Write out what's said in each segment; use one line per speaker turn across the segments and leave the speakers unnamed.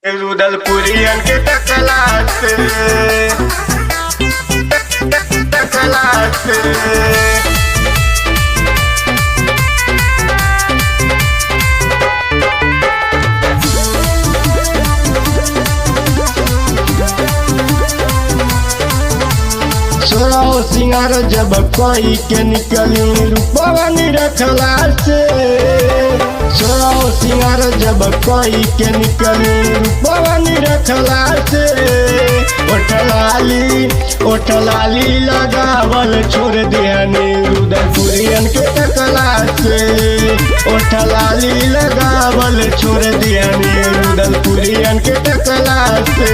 रुदलपुरियन के टकलात सोराव सिंगार जब कोई के निकली रूपवा रखला से सोराव सिंगार जब कोई के निकली रूपवा रखला से ओठलाली लगावल छोड़ दियानी रुदलपुरियन के टकला से ओठलाली लगावल छोड़ दियानी रुदलपुरियन के टकला से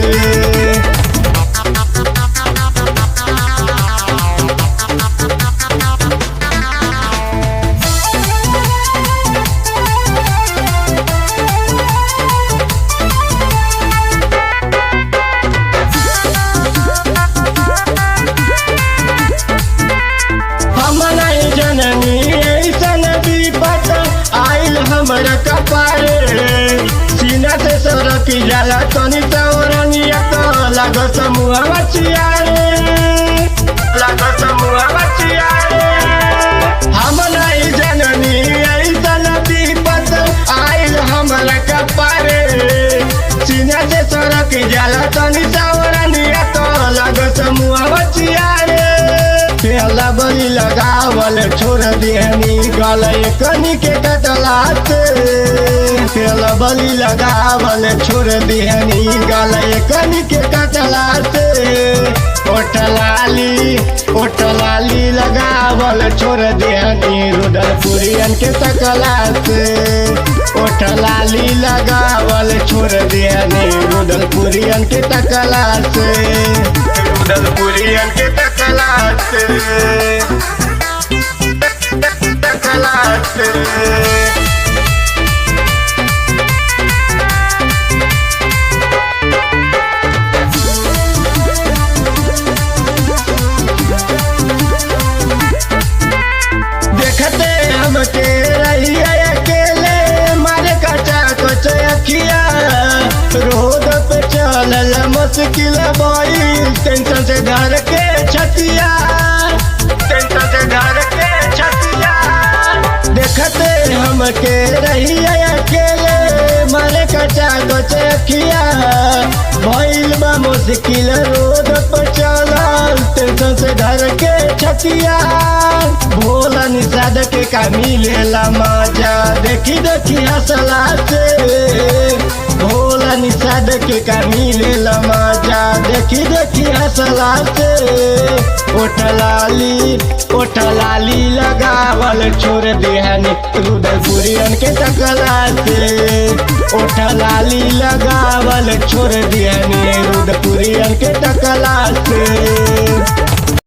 हमरा कपारे सीना से सरकी जाला तनी तवरनिया तो लागो समूह बचियारे हम नहीं जननी ऐसन विपत आइल हमरा कपारे सीना से सरकी जाला तनी तवरनिया तो लागो समूह बचियारे पहला बली लगावल छोड़ दिहनी गले कनी के कटलाते पहला बली लगावल छोड़ दिहनी गले कनी के कटलाते ओठलाली लगावल छोड़ दिहनी रुदलपुरियन के तकलाते ओठलाली लगावल छोड़ दिहनी रुदलपुरियन के तकलाते रुदलपुरियन के टकलाते देखते हमके रही अकेले मारे कचा कच अखिया रोड पे चलल मुश्किल बाई टेंशन से घर के छतिया देखते हमके रही अकेले मारे कचा कच अखिया भइल बा मुश्किल रोड पे चलल टेंशन से घर के छतिया भोला निषाद के का मिलेला मजा देखी हंसला से भोला निषाद के का मिलेला मजा देखी हंसला से ओठलाली लगावल छोड़ दिहनी रुदलपुरियन के टकला से ओठलाली लगावल छोड़ दिहनी रुदलपुरियन के टकला से।